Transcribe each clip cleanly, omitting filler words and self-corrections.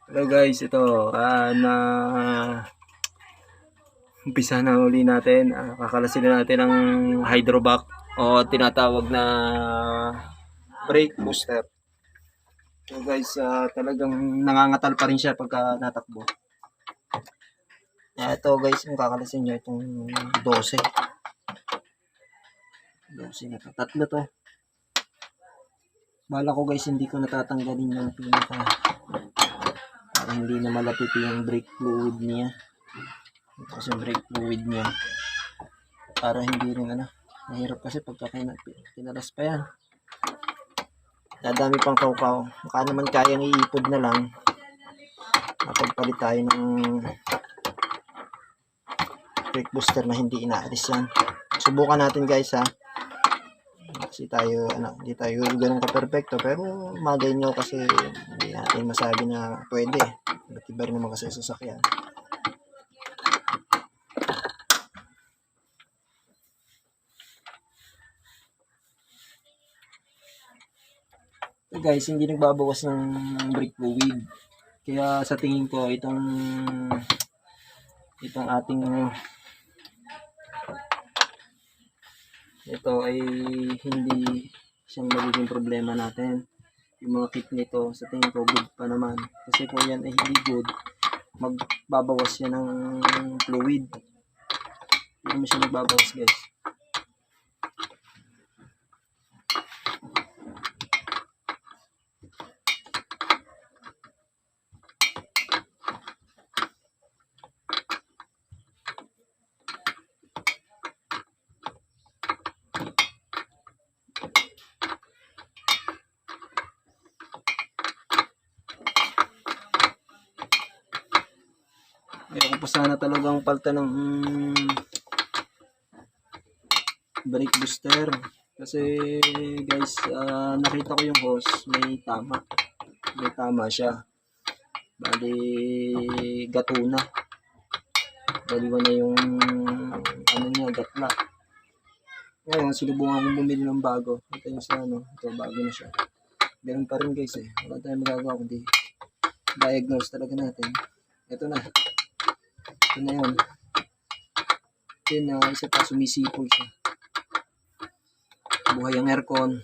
Hello guys, ito na umpisa na uli natin. Kakalasin na natin ang hydrovac o tinatawag na brake booster. So guys, talagang nangangatal pa rin siya pagka natakbo. Ito guys, yung kakalasin nyo itong 12. 12 na to. Tatlo to. Bala ko guys, hindi ko natatanggalin yung pinaka para hindi na malapit yung brake fluid niya. Kasi brake fluid niya para hindi rin mahirap kasi pagka kinalas pa yan, dadami pang kaukaw. Baka naman kayang iipod na lang napagpalit tayo ng brake booster na hindi inaalis yan. Subukan natin guys kasi tayo hindi tayo ganun ka perfecto, pero magay nyo kasi hindi natin masabi na pwede. Iba rin naman kasi sasakyan. So guys, hindi nagbabawas ng brake fluid. Kaya sa tingin ko itong ating ito ay hindi siyang magiging problema natin. Yung mga kit nito sa tingin ko good pa naman. Kasi kung yan ay hindi good, magbabawas yan ng fluid. Hindi mo siya magbabawas guys. Ayoko pa sana talagang palta ng brake booster. Kasi guys, nakita ko yung hose, may tama siya. Bali gatuna. Daliwa na yung niya, gatla. Ngayon, sinubukan kong bumili ng bago. Ito yung ito bago na siya. Ganun pa rin guys wala tayong magagawa kundi diagnose talaga natin. Ito na yun. Then isa pa, sumisipol siya. Buhay ang aircon,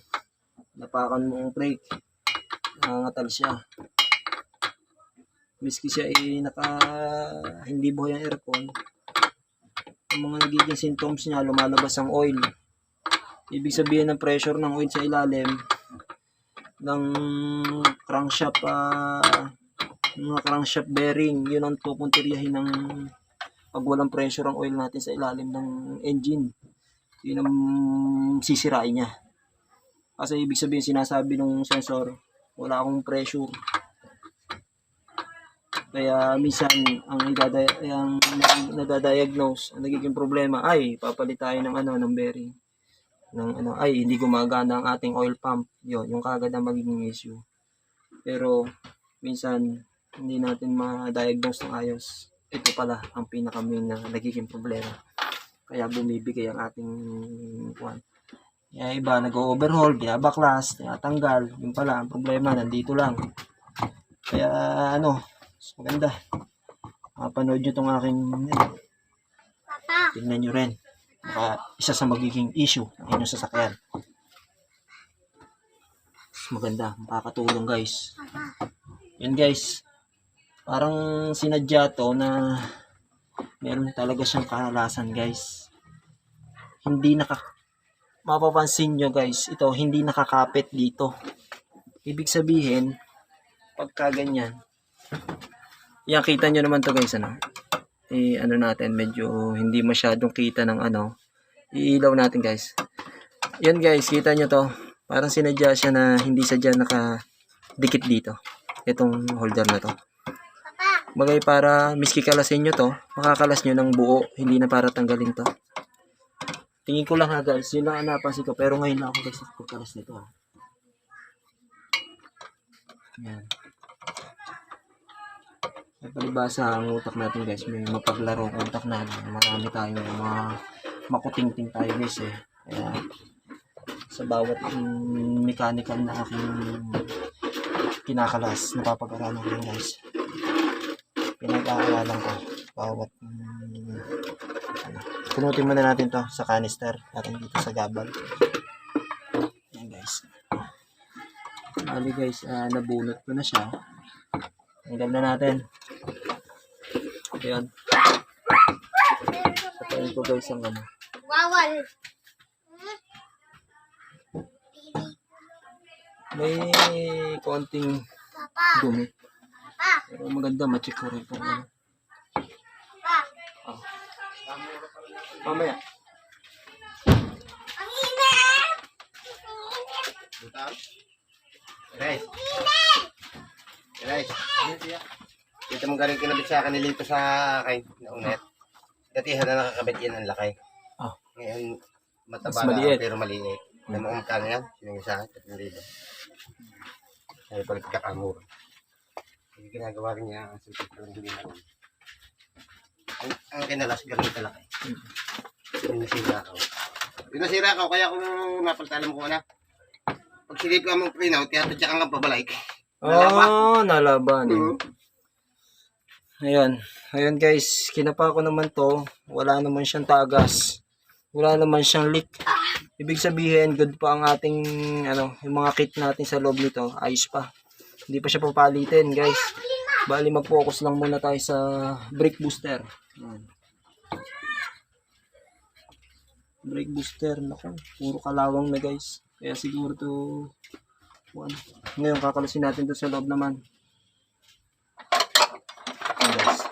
napakan mo ang brake, nangangatal siya. Miski siya hindi buhay ang aircon, ang mga nagiging symptoms niya, lumalabas ang oil. Ibig sabihin ng pressure ng oil sa ilalim ng crankshaft, mga crankshaft bearing, yun ang pupuntiryahin ng pag walang pressure ang oil natin sa ilalim ng engine. Yun ang sisirain niya. Kasi ibig sabihin, sinasabi ng sensor, wala akong pressure. Kaya minsan ang nadadiagnose, ang nagiging problema ay papalit tayo ng bearing. Ay hindi gumagana ang ating oil pump. Yun, yung kagad ang magiging issue. Pero minsan hindi natin ma-diagnose ng ayos. Ito pala ang pinaka-main na nagiging problema. Kaya bumibigay ang ating Kaya iba nag-overhaul, binabaklas, tinatanggal. Yung pala ang problema nandito lang. Kaya maganda. Mapanood nyo itong aking tingnan nyo rin. Isa sa magiging issue ng inyong sasakyan. Maganda, makakatulong guys. Yun guys, parang sinadya to na meron talaga siyang kahalasan guys. Mapapansin nyo guys, ito hindi nakakapit dito. Ibig sabihin, pagka ganyan, yan, kita nyo naman to guys, natin, medyo hindi masyadong kita ng iilaw natin guys. Yan guys, kita nyo to, parang sinadya siya na hindi sadya nakadikit dito, itong holder na to. Bagay para miski kalasin nyo to, makakalas nyo ng buo, hindi na para tanggalin to. Tingin ko lang guys, yun lang napansin ko, pero ngayon na ako guys pagkalas nito Yan. May palibasa ang utak natin guys, may mapaglaro ang utak natin. Marami tayong mga makutingting tayo guys Kaya sa bawat mechanical na aking kinakalas, napapag-aralan ko guys. pinag-aaralan ko bawat ano. Punutin muna natin to sa canister natin dito sa gabal. Yan guys. Bali guys, nabunot ko na siya. Tanggal na natin. Ayan. Patayin ko guys ang ano. Wawal. May konting dumi. Pero maganda, ma-check ko rin kung ano. Oh. Mamaya. Ang init! Guys. Guys. Dito mong galing kinabit sa akin nilito sa akin na unet. Datihan na nakakabit yan ang laki. Oh. Ngayon, mataba Mas maliit. na pero maliit. Namuong ka na yan. Sinang sa akin. 3,000. Ay, balik kakamura. Yung ginagawa rin niya ang sipit ko rin na rin. Ang kinalas, ganun talaki. Yung nasira ako. Yung nasira ako, kaya kung napaltalam ko na. Pag silip ka mong prinaw, tiyatadya ka nga pabalik. Oh, nalaban. Ayan. Ayan guys, kinapa ko naman to. Wala naman siyang tagas. Wala naman siyang leak. Ibig sabihin, good pa ang ating, ano, yung mga kit natin sa loob nito. Ayos pa. Hindi pa siya papalitin guys. Bali, mag-focus lang muna tayo sa brake booster. Ayan. Brake booster, naku. Puro kalawang na guys. Kaya siguro to, one. Ngayon, kakalasin natin to sa loob naman. Ayan guys.